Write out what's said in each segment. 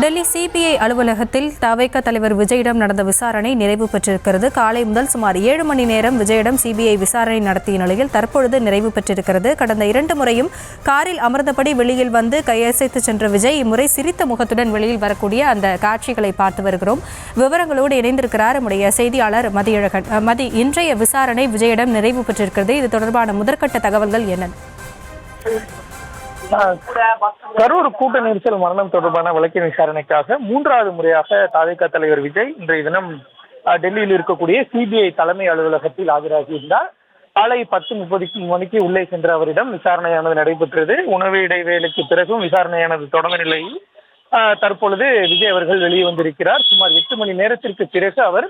Delhi CBI அலுவலகத்தில் தவிக தலைவர் விஜயிடம் நடந்த விசாரணை நிறைவு பெற்றிருக்கிறது. காலை முதல் சுமார் 7 மணி நேரம் விஜயிடம் சிபிஐ விசாரணை நடத்திய நிலையில் தற்பொழுது நிறைவு பெற்றிருக்கிறது. கடந்த 2 முறையும் காரில் அமர்ந்தபடி வெளியில் வந்து கையசைத்து சென்ற விஜய் இம்முறை சிரித்த முகத்துடன் வெளியில் வரக்கூடிய அந்த காட்சிகளை பார்த்து வருகிறோம். விவரங்களோடு இணைந்திருக்கிறார் நம்முடைய செய்தியாளர் மதியழகன். இன்றைய விசாரணை விஜயிடம் நிறைவு பெற்றிருக்கிறது. இது தொடர்பான முதற்கட்ட தகவல்கள் என்ன? கரூர் கூட்ட நெரிசல் மரணம் தொடர்பான வழக்கின் விசாரணைக்காக 3வது முறையாக தவிக தலைவர் விஜய் இன்றைய தினம் டெல்லியில் இருக்கக்கூடிய சிபிஐ தலைமை அலுவலகத்தில் ஆஜராகியிருந்தார். காலை 10:30 மணிக்கு உள்ளே சென்ற அவரிடம் விசாரணையானது நடைபெற்றது. உணவு இடைவேளைக்கு பிறகும் விசாரணையானது தொடங்க நிலையில் தற்பொழுது விஜய் அவர்கள் வெளியே வந்திருக்கிறார். சுமார் 8 மணி நேரத்திற்கு பிறகு அவர்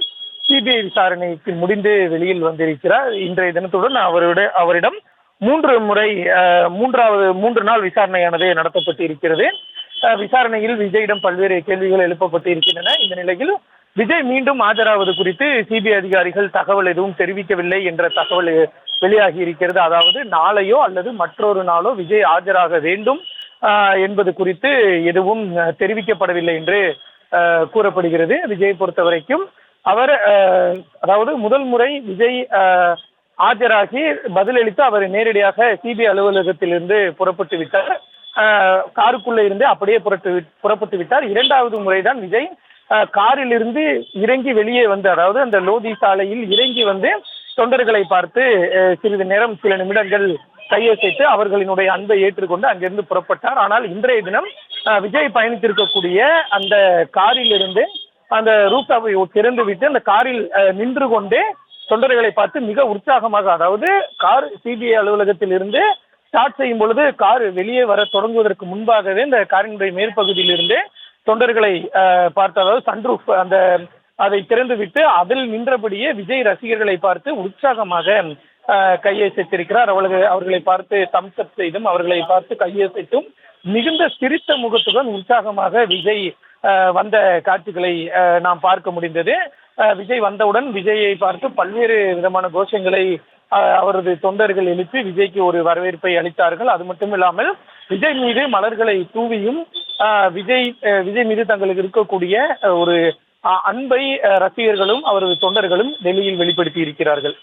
சிபிஐ விசாரணைக்கு முடிந்து வெளியில் வந்திருக்கிறார். இன்றைய தினத்துடன் அவரிடம் 3 நாள் விசாரணையானது நடத்தப்பட்டு இருக்கிறது. விசாரணையில் விஜயிடம் பல்வேறு கேள்விகள் எழுப்பப்பட்டு இருக்கின்றன. இந்த நிலையில் விஜய் மீண்டும் ஆஜராவது குறித்து சிபிஐ அதிகாரிகள் தகவல் எதுவும் தெரிவிக்கவில்லை என்ற தகவல் வெளியாகி இருக்கிறது. அதாவது நாளையோ அல்லது மற்றொரு நாளோ விஜய் ஆஜராக வேண்டும் என்பது குறித்து எதுவும் தெரிவிக்கப்படவில்லை என்று கூறப்படுகிறது. விஜய் பொறுத்த வரைக்கும் அவர் அதாவது முதல் முறை விஜய் ஆஜராகி பதிலளித்து அவர் நேரடியாக சிபிஐ அலுவலகத்திலிருந்து புறப்பட்டு விட்டார். காருக்குள்ளே இருந்து அப்படியே புறப்பட்டு விட்டார். 2வது முறைதான் விஜய் காரில் இருந்து இறங்கி வெளியே வந்து, அதாவது அந்த லோதி சாலையில் இறங்கி வந்து தொண்டர்களை பார்த்து சிறிது நேரம் சில நிமிடங்கள் கையசைத்து அவர்களினுடைய அன்பை ஏற்றுக்கொண்டு அங்கிருந்து புறப்பட்டார். ஆனால் இன்றைய தினம் விஜய் பயணித்திருக்கக்கூடிய அந்த காரில் இருந்து அந்த ரூப்டாப்பை திறந்து விட்டு அந்த காரில் நின்று கொண்டே தொண்டர்களை பார்த்து மிக உற்சாகமாக, அதாவது கார் சிபிஐ அலுவலகத்தில் இருந்து ஸ்டார்ட் செய்யும் பொழுது கார் வெளியே வர தொடங்குவதற்கு முன்பாகவே இந்த காரினுடைய மேற்பகுதியில் இருந்து தொண்டர்களை பார்த்து, அதாவது சன்ரூஃப் அதை திறந்து விட்டு அதில் நின்றபடியே விஜய் ரசிகர்களை பார்த்து உற்சாகமாக கையசைத்திருக்கிறார். அவர்களை பார்த்து தம்ஸ் அப் செய்தும் அவர்களை பார்த்து கையசைத்தும் மிகுந்த சிரித்த முகத்துடன் உற்சாகமாக விஜய் வந்த காட்சிகளை நாம் பார்க்க முடிந்தது. விஜய் வந்தவுடன் விஜயை பார்த்து பல்வேறு விதமான கோஷங்களை அவரது தொண்டர்கள் எழுப்பி விஜய்க்கு ஒரு வரவேற்பை அளித்தார்கள். அது மட்டும் இல்லாமல் விஜய் மீது மலர்களை தூவியும் விஜய் மீது தங்களுக்கு இருக்கக்கூடிய ஒரு அன்பை ரசிகர்களும் அவரது தொண்டர்களும் டெல்லியில் வெளிப்படுத்தி இருக்கிறார்கள்.